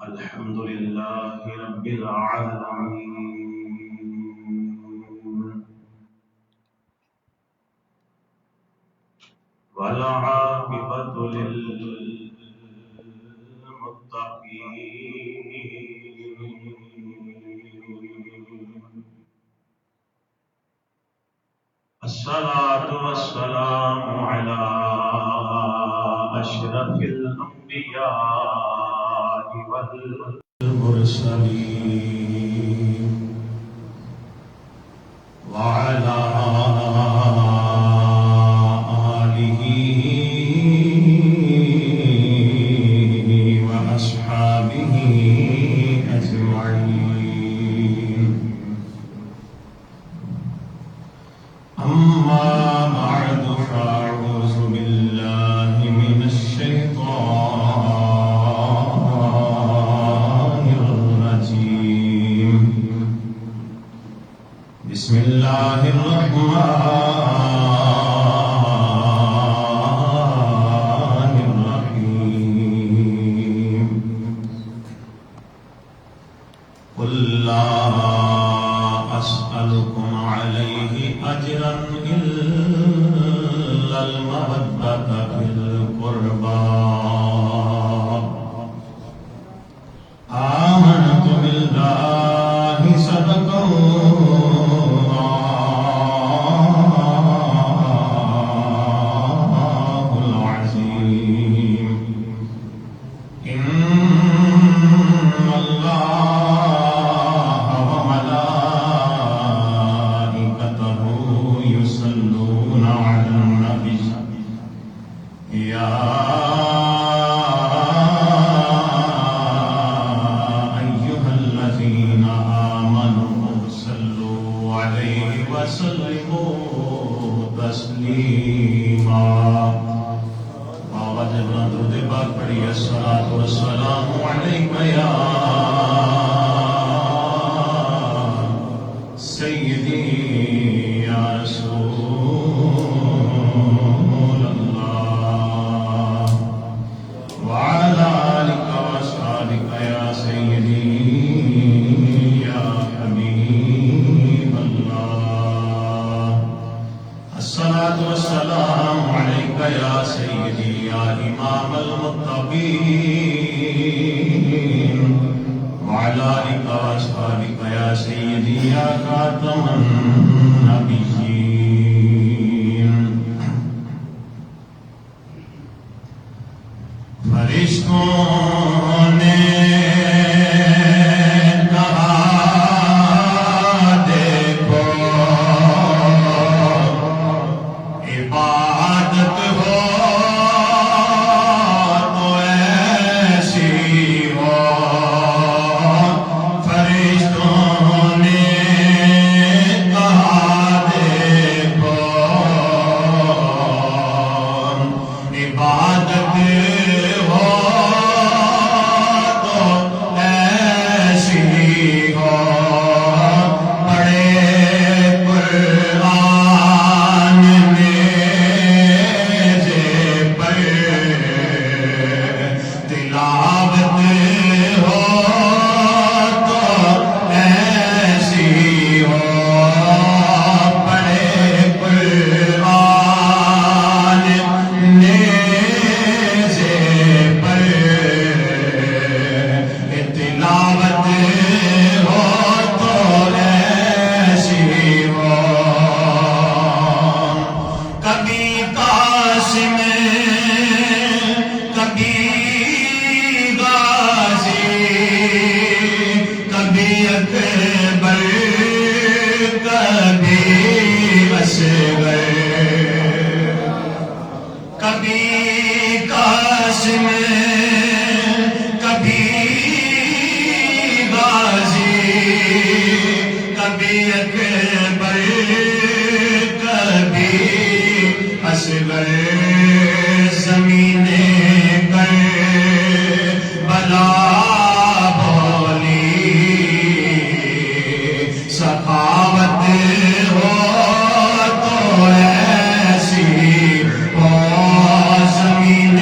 الحمد لله رب العالمين والعاقبة للمتقين الصلاة والسلام على أشرف الأنبياء والمرسلين وعلى آله وأصحابه أجمعين أما بعد فأعوذ بالله من الشيطان الرجيم بسم الله الرحمن الرحيم قل لا أسألكم عليه أجرا إلا المودة في القربى آمنت بالله صدق الله العظيم إن الله وملائكته يصلون على النبي يا أيها الذين آمنوا صلوا عليه وسلموا تسليما وجبنا درود پاک پڑھیے الصلاۃ والسلام علیک یا سیدی یا رسول اللہ وعلى آلك وأصحابك يا سيدي يا حبيب الله الصلاة والسلام عليك يا سيدي يا إمام المتقين وعلى آلك وأصحابك يا سيدي يا خاتم النبيين فرشتوں نے کہا دیکھو عبادت ہو تو ایسی ہو فرشتوں نے کہا دیکھو عبادت ہو تو ایسی ہو بڑے قرآن نیزے پر تلاوت ہو تو ایسی ہو بڑے قرآن نیزے پر تلاوت ہو تو ایسی ہو کبھی قاسم کبھی غازی کبھی اکبر کبھی اصغر کبھی قاسم کبھی غازی کبھی اکبر کبھی اصغر زمین پر بلا بولی سخاوت ہو تو ایسی ہو زمین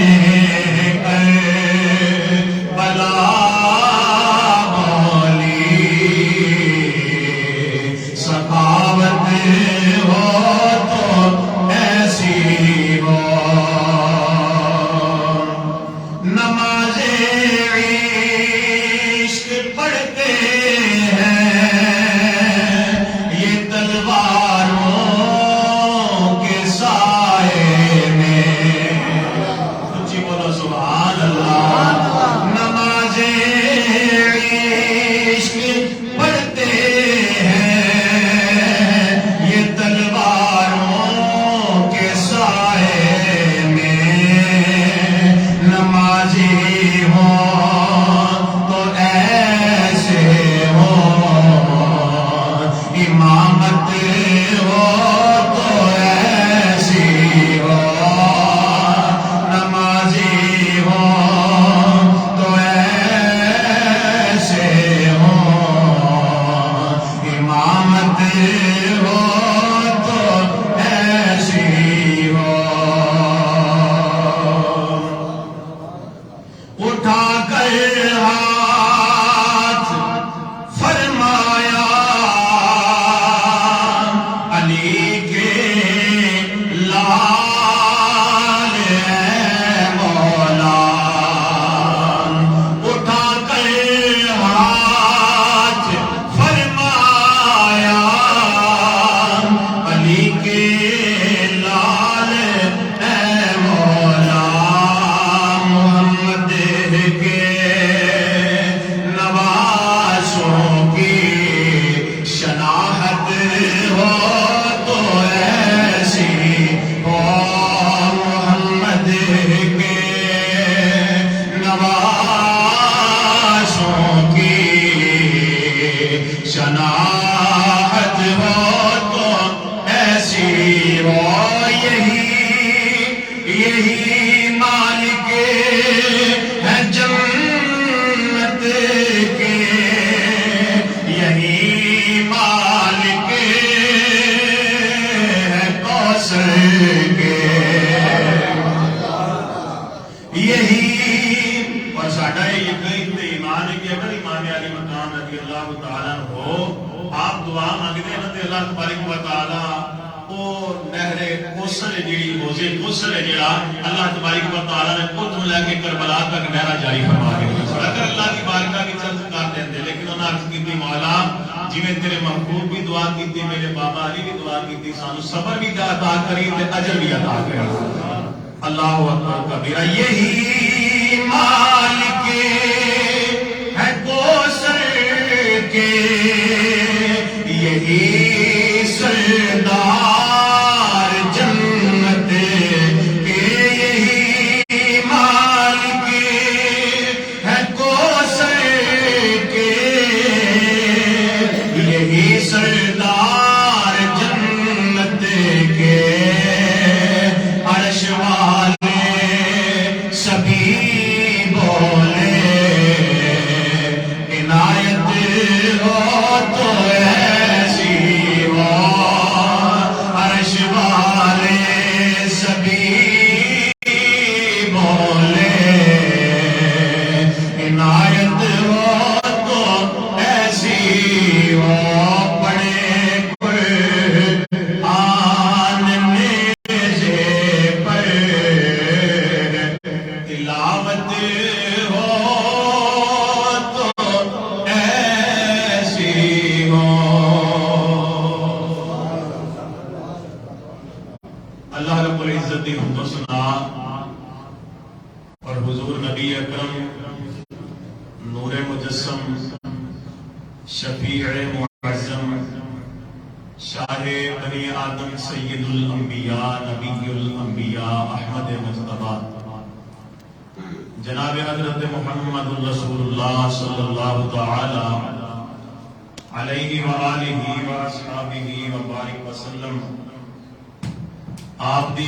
عثمان رضی اللہ تعالیٰ عنہ آپ دعا مانگتے ہیں تے اللہ تبارک و تعالی او نہر کوثر جڑی موزے کوثر ہے جڑا اللہ تبارک و تعالی نے اتوں لے کے کربلا تک نہر جاری فرما کے اگر اللہ کی بارگاہ کی چل کر دیں لیکن انہوں نے عرض کی مولا جی میں تیرے محبوب بھی دعا کی میرے بابا علی بھی دعا کی سانو صبر بھی عطا کری تے اجر بھی عطا کری اللہ اکبر کبیرہ یہی مالک ہے کوثر کے یہی سردار جنت کے یہی مالک ہے کوثر کے یہی سردار جنت کے عرش والے سبھی بولے عنایت ہو تو ایسی ہو عرش والے سبھی بولے عنایت ہو تو ایسی ہو پڑے قرآن میں سے پر تلاوت ہو تو ایسی ہو اللہ رب العزت کی حمد و ثنا اور حضور نبی اکرم نور مجسم شفیع معظم شاہ بنی آدم سید الانبیاء نبی الانبیاء احمد مجتبی جناب حضرت محمد رسول اللہ صلی اللہ تعالی علیہ وآلہ وآصحابہ وبارک وسلم آپ دی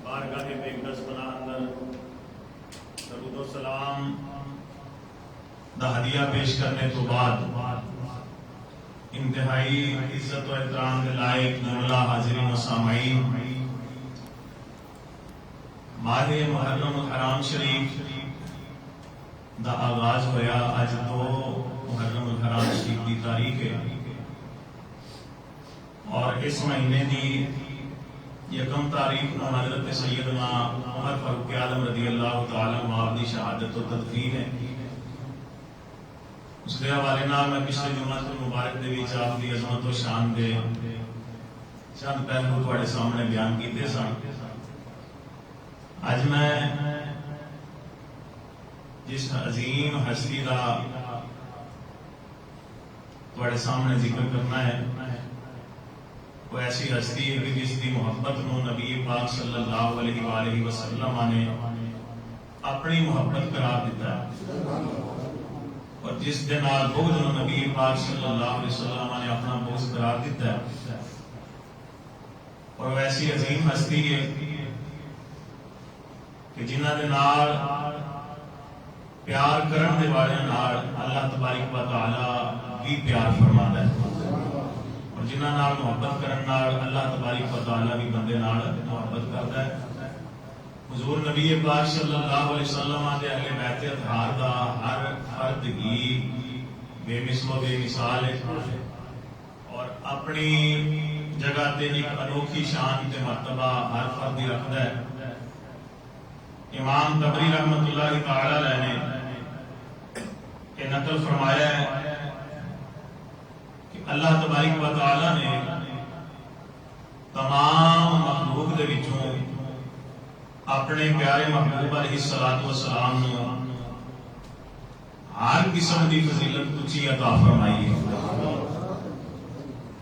بارگاہ بےکس پناہ اندر درود و سلام دا ہدیہ پیش کرنے تو بعد انتہائی عزت و احترام کے لائق جملہ حاضرین و سامعین ماہ محرم الحرام شریف دا آغاز ہویا آج تو محرم الحرام شریف کی تاریخ ہے اور اس مہینے دی یکم تاریخ کو حضرت سیدنا عمر فاروق اعظم رضی اللہ تعالی عنہ کی شہادت و تدفین ہے اس کے حوالے نال میں پچھلے جمعہ مبارک دے وچ آپ دی عظمت و شان دے چند پہلو تواڈے سامنے بیان کیتے سن اج میں جس عظیم ہستی کا تواڈے سامنے ذکر کرنا ہے وہ ایسی ہستی ہے کہ جس کی محبت نو نبی پاک صلی اللہ علیہ وآلہ وسلم نے اپنی محبت قرار دیتا ہے اور جس دن بغض نو نبی پاک صلی اللہ علیہ وسلم نے اپنا بغض قرار دیتا ہے اور وہ ایسی عظیم ہستی ہے کہ جنہ دے نال پیار کرن دے والے نال اللہ تبارک و تعالی بھی پیار فرماتا ہے اور جنہ نال محبت کرن نال اللہ تبارک و تعالی بھی بندے نال محبت کرتا ہے حضور نبی پاک صلی اللہ علیہ وسلم دے اہل بیت اطہار دا ہر فرد ہی بے مثل و بے مثال ہے اور اپنی جگہ تے ایک انوکھی شان تے مرتبہ ہر فرد ہی رکھتا ہے امام طبری رحمت اللہ تعالی علیہ نے یہ نقل فرمایا ہے کہ اللہ تبارک و تعالی نے تمام مخلوق دے وچوں اپنے پیارے محبوب علیہ الصلوۃ والسلام نے ہر قسم کی فضیلت اچھی عطا فرمائی ہے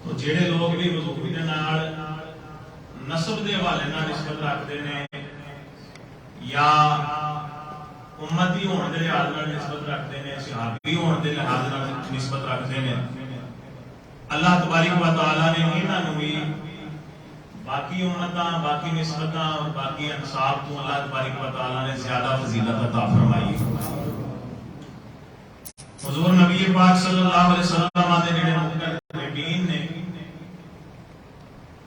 تو جڑے لوگ بھی حضور دے نال نسب دے حوالے نال نسبت رکھتے ہیں یا امتی ہونے دے لحاظ نال نسبت رکھتے ہیں صحابی ہونے دے لحاظ نال نسبت رکھتے ہیں اللہ تبارک و تعالی نے انہاں نوں بھی باقی امتاں باقی نسبتاں اور باقی انصاب تو اللہ تبارک و تعالی نے زیادہ فضیلت عطا فرمائی حضور نبی پاک صلی اللہ علیہ وسلم دے جڑے مقربین نے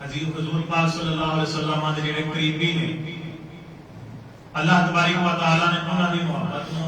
حضور پاک صلی اللہ علیہ وسلم دے جڑے قریبی نے اللہ تبارک و تعالی نے انہاں دی محبت نوں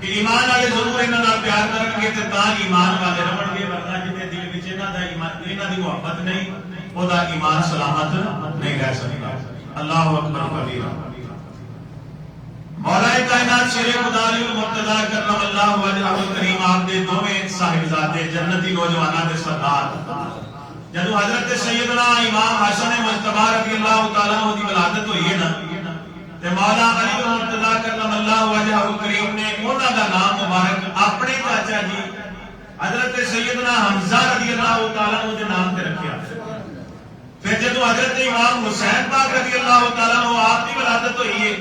کہ ایمان والے ضرور انہاں نال پیار کرن گے تے تاں ایمان والے رہن گے، ورنہ جے دل وچ انہاں دا ایمان انہاں دی محبت نہیں او دا ایمان سلامت نہیں رہ سکتا۔ اللہ اکبر کبیرہ۔ مولا کائنات شیر خدا علی المرتضی کرم اللہ وجہہ الکریم آپ دے دوویں صاحبزادے جنتی نوجواناں دے سردار جدو حضرت سیدنا امام حسن مجتبی رضی اللہ تعالیٰ عنہ دی ولادت ہوئی ہے نا تے مولا علی المرتضی کرم اللہ وجہہ الکریم نے انہاں دا نام مبارک اپنے چاچا جی حضرت سیدنا حمزہ رضی اللہ تعالیٰ عنہ دے نام تے رکھیا۔ پھر جدو حضرت امام حسین پاک رضی اللہ تعالیٰ عنہ آپ دی ولادت ہوئی ہے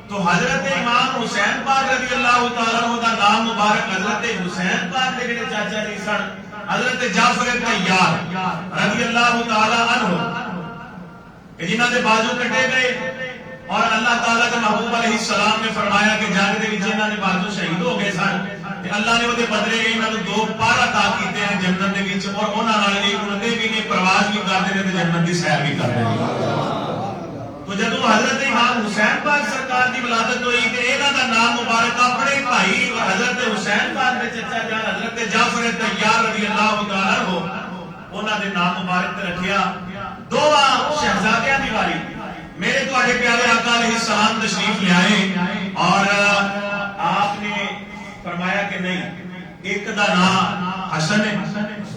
تو حضرت امام حسین پاک رضی اللہ تعالیٰ عنہ دا نام مبارک حضرت حسین پاک دے جڑے چاچا جی سن حضرت جعفر طیار رضی اللہ تعالیٰ عنہ کہ جنہاں دے بازو کٹے گئے اور اللہ تعالیٰ کے محبوب علیہ السلام نے فرمایا کہ جنگ دے وچ انہاں دے بازو شہید ہو گئے سن تے اللہ نے وہ دے بدلے انہاں نوں 2 پار عطا کیتے ہیں جنت دے وچ اور انہاں نال اڑدے بھی نے پرواز بھی کردے نے تے جنت دی سیر بھی کردے نے۔ تو جدو حضرت امام حسین پاک سرکار دی ولادت ہوئی تے انہاں دا نام مبارک اپنے بھائی حضرت حسین پاک دے چچا جان حضرت جعفر طیار رضی اللہ تعالیٰ عنہ انہاں دے نام مبارک تے رکھیا۔ دوواں شہزادیاں دی واری میرے تواڈے پیارے آقا علیہ السلام تشریف لے آئے اور آپ نے فرمایا کہ نہیں ایک دا نام حسن ہے،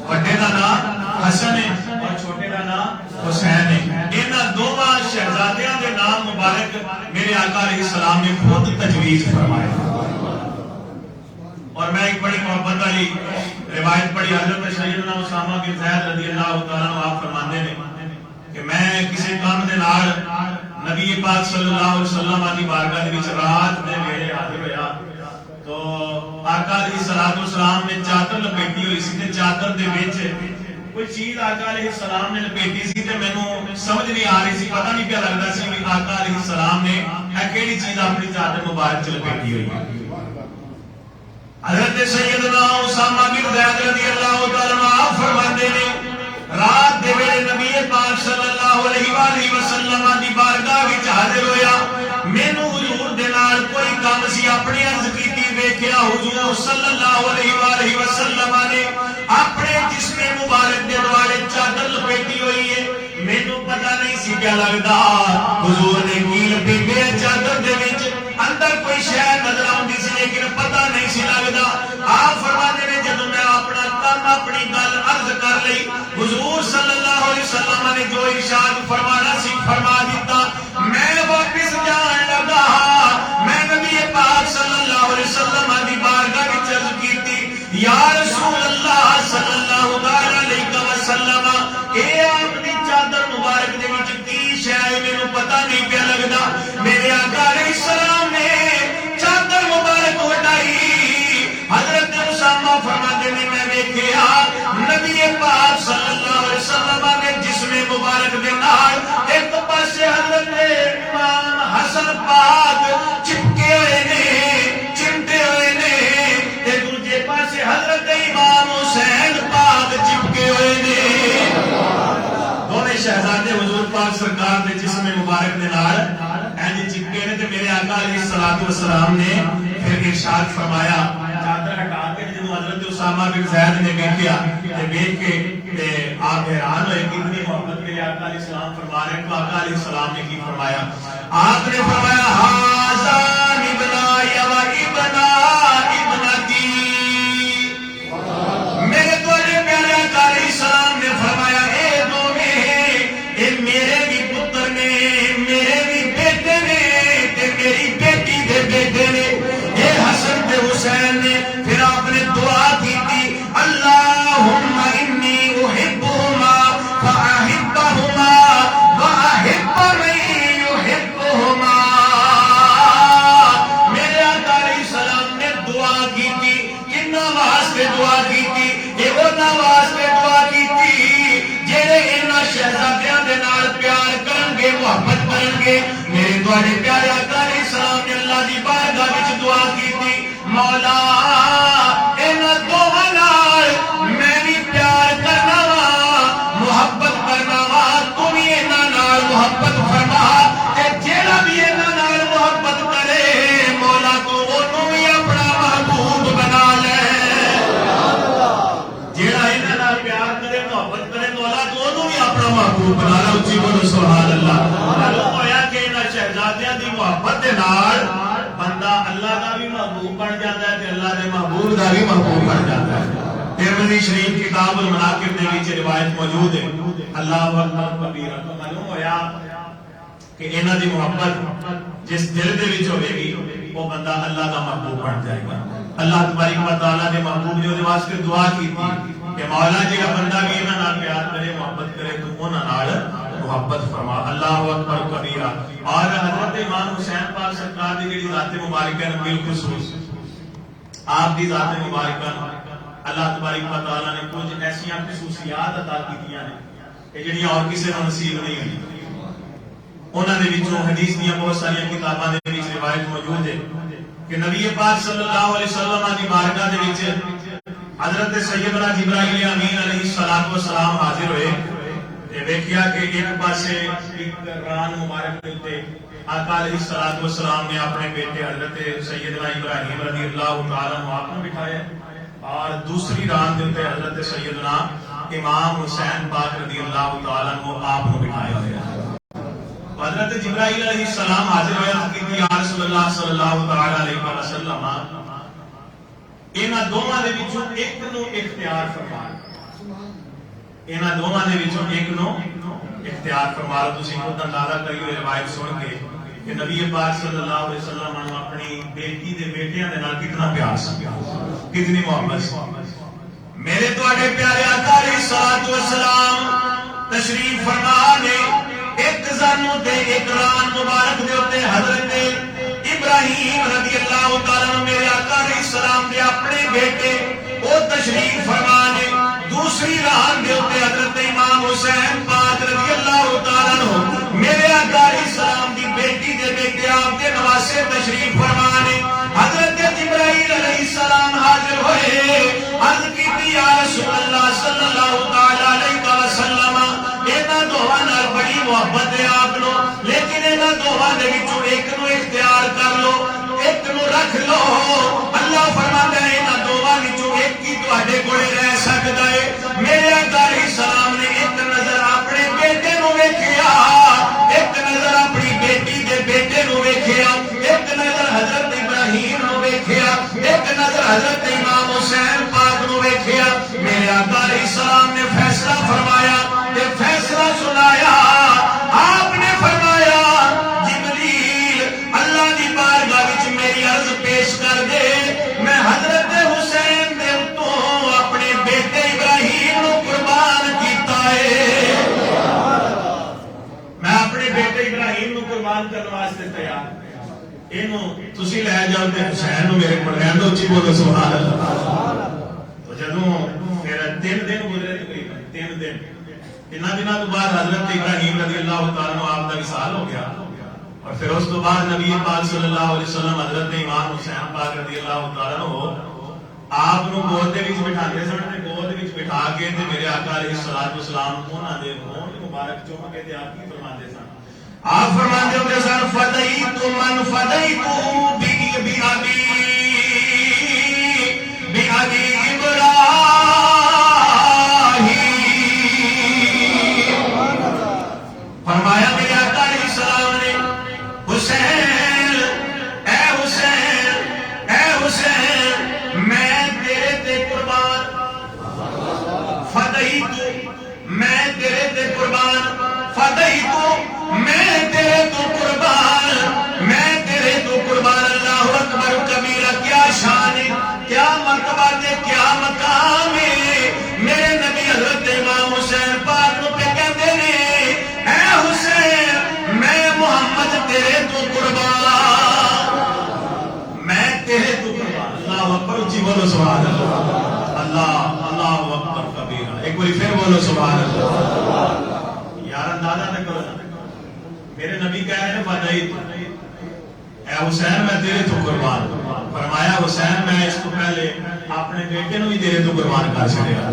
بڑے دا نام حسن ہے اور چھوٹے دا نام حسین ہے۔ انہاں دوواں شہزادیاں دے نام مبارک میرے آقا علیہ السلام نے خود تجویز فرمایا۔ اور میں ایک بڑی محبت والی روایت پڑھی حضرت سیدنا اسامہ بن زید رضی اللہ تعالیٰ عنہ آپ فرماندے نے کہ میں کسی کام دے نال نبی پاک صلی اللہ علیہ وسلم دی بارگاہ دے وچ رات دے ویلے حاضر ہویا تو آقا علیہ الصلوۃ والسلام نے چادر لپیٹی ہوئی سی تے چادر دے وچ کوئی چیز آقا علیہ السلام نے لپیٹی سی تے مینوں سمجھ نہیں آ رہی سی، پتہ نہیں پیا لگدا سی کہ آقا علیہ السلام نے کیڑی چیز اپنی چادر مبارک چ لپیٹی ہوئی ہے۔ حضرت سیدنا اسامہ بن زید رضی اللہ تعالیٰ عنہ فرماندے نے رات دے ویلے نبی پاک صلی اللہ علیہ وآلہ وسلم دی بارگاہ وچ حاضر ہویا، مینوں حضور دے نال کوئی کام سی، اپنی عرض کیتی ویکھیا حضور صلی اللہ علیہ وآلہ وسلم نے اپنے جسم مبارک دے دوالے چادر لپیٹی ہوئی ہے، مینوں پتہ نہیں سی کیا لگدا حضور نے کی لپیٹیا چادر دے وچ اندر کوئی شے نظر آندی سی لیکن پتہ نہیں سی لگدا۔ آپ فرماتے نے جدوں میں اپنا کام اپنی گل عرض کر لئی حضور صلی اللہ علیہ وسلم نے جو ارشاد فرمانا سی فرما دیتا، میں واپس جان لگا، میں نبی پاک صلی اللہ علیہ وسلم دی بارگاہ وچ عرض کیتی یا رسول اللہ صلی اللہ علیہ وسلم اے آپ دی چادر مبارک دے وچ کی شے ہے مینوں پتہ نہیں پیا لگدا۔ میرے آقا علیہ السلام نے چادر مبارک ہٹائی، حضرت اسامہ فرماتے نے میں ویکھیا نبی پاک صلی اللہ علیہ وسلم نے جسم مبارک دے نال ایک پاسے حضرت امام حسن پاک چپکے ہوئے نے چمٹے ہوئے نے تے دوجے پاسے حضرت امام حسین پاک چپکے ہوئے نے۔ دونوں شہزادے حضور پاک سرکار دے جسم مبارک دے نال اینج چپکے نے تے میرے آقا علیہ الصلوۃ والسلام نے پھر ارشاد فرمایا چادر ہٹا کے جدوں حضرت اسامہ بن زید نے ویکھیا تے ویکھ کے تے آپ حیران ہوئے کتنی محبت میرے آقا علیہ السلام فرما رہے ہیں۔ تو آقا علیہ السلام نے کی فرمایا؟ آپ نے فرمایا ہاذان ابنایا و ابنا ابنتی، میرے تواڈے پیارے آقا علیہ السلام نے فرمایا اے دوویں اے میرے بھی پتر نے، میرے بھی بیٹے نے تے میری بیٹی دے بیٹے نے، اے حسن تے حسین نے۔ پھر آپ نے دعا کی تھی اللہم انی احبہما فاحبہما واحب من یحبہما۔ میرے آقا علیہ السلام نے دعا کی تھی، کنہ واسطے دعا کی تھی؟ اے انہاں واسطے دعا کی تھی جڑے انہاں شہزادیاں دے نال پیار کرن گے، محبت کرن گے۔ میرے تواڈے پیارے آقا علیہ السلام نے اللہ دی بارگاہ وچ دعا کی تھی مولا انہاں دوواں نال میں بھی پیار کرنا وا، محبت کرنا وا، تو بھی انہاں نال محبت فرما تے جیڑا بھی انہاں نال محبت کرے مولا تو اونوں بھی اپنا نال پیار کرے محبت کرے تو اللہ تو انہوں بھی اپنا محبوب بنا لے. اچھی بولو سبحان اللہ. معلوم ہویا کہ انہاں شہزادیاں دی محبت دے نال بندہ اللہ دا بھی محبوب بن جاتا ہے تے اللہ دے محبوب دا بھی محبوب بن جاتا ہے. ترمذی شریف کتاب المناقب دے وچ روایت موجود ہے. اللہ اکبر کبیرہ. تو معلوم ہویا کہ انہاں دی محبت جس دل دے وچ ہوے گی وہ بندہ اللہ دا محبوب بن جائے گا. اللہ تبارک و تعالی نے محبوب نے دے واسطے دعا کی تھی کہ مولا جڑا بندہ بھی انہاں نال پیار کرے محبت کرے تو انہاں نال محبت فرما. اللہ اکبر کبیرہ. اور حضرت امام حسین پاک سرکار دی جڑی ذات مبارکہ ہے بالخصوص آپ دی ذات مبارکہ اللہ تبارک و تعالی نے کچھ ایسیاں خصوصیات عطا کیتیاں نے کہ جڑیاں اور کسے نوں نصیب نہیں ہوئی. انہاں دے وچوں حدیث دیاں بہت ساری کتاباں دے وچ روایت موجود ہے کہ نبی پاک صلی اللہ علیہ وسلم دی بارگاہ دے وچ حضرت سیدنا جبرائیل امین علیہ الصلوۃ والسلام حاضر ہوئے تے ویکھیا کہ ایک پاسے ایک ران مبارک دے اوتے آقا علیہ الصلوۃ والسلام نے اپنے بیٹے حضرت سیدنا ابراہیم رضی اللہ تعالی عنہ آپ کو بٹھایا اور دوسری ران دے اوتے حضرت سیدنا امام حسین پاک رضی اللہ تعالی عنہ آپ کو بٹھایا ہوا. حضرت جبرائیل علیہ السلام حاضر ہوئے کہ یا رسول اللہ صلی اللہ تعالی علیہ وسلم انہاں دوواں دے وچوں ایک نو اختیار فرما. انہاں دوواں دے وچوں ایک نو اختیار فرما لو. تسی خود اندازہ کریو روایت سن کے کہ نبی پاک صلی اللہ علیہ وسلم نے اپنی بیٹی دے بیٹیاں دے نال کتنا پیار سی کتنی محبت سی. میرے تواڈے پیارے آقا علیہ الصلوۃ والسلام تشریف فرما نے ایک زانو تے ایک ران مبارک دے اوتے حضرت ابراہیم رضی اللہ تعالی عنہ میرے آقا علیہ السلام دے اپنے بیٹے او تشریف فرما نے دوسری ران دے اوتے حضرت امام حسین پاک رضی اللہ تعالی عنہ میرے آقا علیہ السلام دی بیٹی دے بیٹے آپ دے نواسے تشریف فرما نے. حضرت جبرائیل علیہ السلام حاضر ہوئے عرض کیتی یا رسول اللہ صلی اللہ تعالی علیہ وسلم انہاں دوواں نال بڑی محبت ہے آپ نو لیکن انہاں دوواں دے وچوں ایک نو اختیار کر لو ایک نو رکھ لو. اللہ فرماتا ہے انہاں دوواں وچوں ایک ہی تواڈے کولے رہ سکدا ہے. میرے آقا علیہ السلام نے ایک نظر اپنے بیٹے نو ویکھیا ایک نظر اپنی بیٹی دے بیٹے نو ویکھیا ایک نظر حضرت ابراہیم نو ویکھیا ایک نظر حضرت امام حسین پاک نو ویکھیا. میرے آقا علیہ السلام نے فیصلہ فرمایا کہ فیصلہ سنایا. آپ نے فرمایا جبریل اللہ دی بارگاہ وچ میری عرض پیش کر دے میں حضرت حسین دے تو اپنے بیٹے ابراہیم نو قربان کیتا ہے. میں اپنے بیٹے ابراہیم نو قربان کرنے واسطے تیار. اینو تسی لے جاؤ تے حسین نو میرے کول رہن دو. اچھی بولو سبحان اللہ. تو جدوں میرا 3 دن گزرے تقریباً 3 دن انہاں دنوں تو بعد حضرت ابراہیم رضی اللہ تعالیٰ عنہ آپ کا وصال ہو گیا اور پھر اس تو بعد نبی پاک صلی اللہ علیہ وسلم حضرت امام حسین پاک رضی اللہ تعالیٰ عنہ آپ نو گود دے وچ بٹھاندے سن تے گود وچ بٹھا کے تے میرے آقا علیہ الصلوۃ والسلام انہاں دے ہونٹ مبارک چوم کے تے آپ کی فرماندے سن. آپ فرماندے ہوندے سن فدیت من فدیت بی ابی فرمایا میرے آقا علیہ السلام نے حسین اے حسین اے حسین میں تیرے تے قربان فدیت میں تیرے تے قربان فدیت میں تیرے تو قربان میں تیرے تو قربان. اللہ اکبر کبیرہ. کیا شان ہے کیا مرتبہ تے کیا مقام ہے. میرے نبی حضرت امام حسین پاک نو پہ کہندے نے اے حسین میں محمد تیرے تو قربان میں تیرے تو قربان. اللہ اکبر. اچھی بولو سبحان اللہ. اللہ اللہ اکبر کبیرہ. ایک بار پھر بولو سبحان اللہ. یار اندازہ نہ کرو میرے نبی کہہ رہے ہیں فدیت اے حسین میں تیرے تو قربان. فرمایا حسین میں اس کو پہلے اپنے بیٹے نو ہی تیرے تو قربان کر چھڑیا.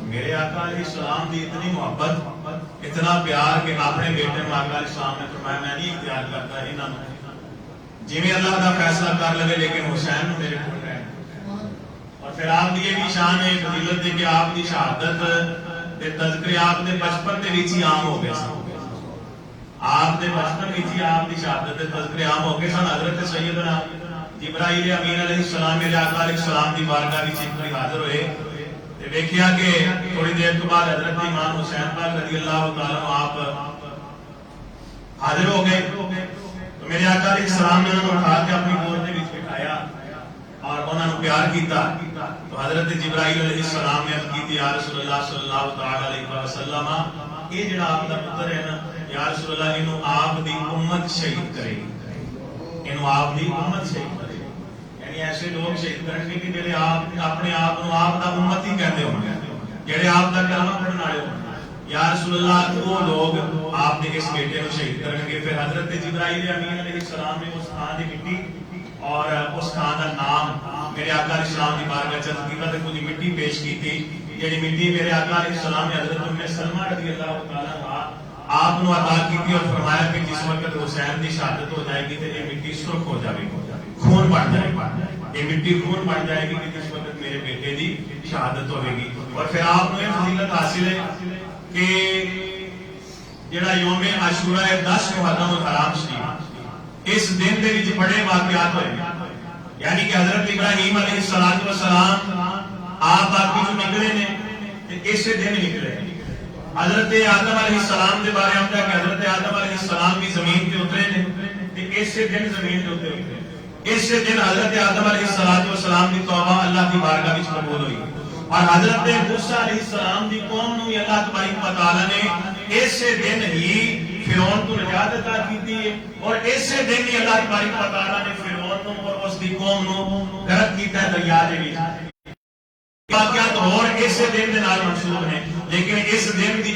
میرے آقا علیہ السلام دی اتنی محبت اتنا پیار کہ اپنے بیٹے نو آقا علیہ السلام نے فرمایا میں نہیں اختیار کرتا انہاں جی میں اللہ دا فیصلہ کر لگے لیکن حسین نو میرے کول رہن. اور پھر آپ کی یہ بھی شان ہے فضیلت ہے کہ آپ کی شہادت دے تذکرے آپ نے بچپن کے وچ ہی عام ہو گئے سن. آپ نے بچپن وچ ہی آپ کی شہادت دے تذکرے عام ہو گئے سن. حضرت سیدنا جبرائیل امین علیہ السلام میرے آقا علیہ السلام دی بارگاہ وچ ایک بار حاضر ہوئے تے ویکھیا کہ تھوڑی دیر تو بعد حضرت امام حسین پاک رضی اللہ تعالی عنہ آپ حاضر ہو گئے. تو میرے آقا علیہ السلام نے انہوں اٹھا کے اپنی گود دے وچ بٹھایا اور انہوں نے پیار کیتا. تو حضرت جبرائیل علیہ السلام نے عرض کی یا رسول اللہ صلی اللہ تعالی علیہ وسلم یہ جڑا آپ دا پتر ہے نا یا رسول اللہ انہوں آپ دی امت شہید کرے گی. انہوں آپ دی امت شہید کرے گی. یعنی ایسے لوگ شہید کریں گے کہ جڑے آپ اپنے آپ کو آپ دا امت ہی کہتے ہوں گے, جڑے آپ دا کلمہ پڑھن والے ہوں گے. یا رسول اللہ وہ لوگ آپ نے اس بیٹے کو شہید کریں گے. پھر حضرت جبرائیل امین علیہ السلام نے اس خان کی مٹی اور اس خان کا نام میرے آقا علیہ السلام کی بارگاہ چند کیتا تے کچھ مٹی پیش کی تھی. جڑی مٹی میرے آقا علیہ السلام نے حضرت ام سلمہ رضی اللہ تعالی عنہا آپ کو عطا کی تھی اور فرمایا کہ جس وقت حسین کی شہادت ہو جائے گی تو یہ مٹی سرخ ہو جائے گی, خون بن جائے گی. یہ مٹی خون بن جائے گی کہ جس وقت میرے بیٹے کی شہادت ہوے گی. اور پھر آپ کو یہ فضیلت حاصل ہے کہ جڑا یوم عاشورہ ہے 10 محرم الحرام شریف اس دن دے وچ بڑے واقعات ہوئے. یعنی کہ حضرت ابراہیم علیہ السلام آپ باقی جو نکلے نے اس دن نکلے. حضرت آدم علیہ السلام کے بارے آتا ہے کہ حضرت آدم علیہ السلام بھی زمین پہ اترے نے اس دن زمین پہ اترے. اس دن حضرت آدم علیہ السلام کی توبہ اللہ کی بارگاہ وچ قبول ہوئی. اور حضرت موسیٰ علیہ السلام دی قوم نو اللہ تبارک و تعالی نے اس دن ہی فرعون کو نجات عطا کی ہے. اور اس دن ہی اللہ تبارک و تعالی نے فرعون نو اور اس دی قوم نو غرق کیتا ہے دریا دے وچ. واقعات اور اس دن دے نال منسوب ہیں لیکن اس دن دی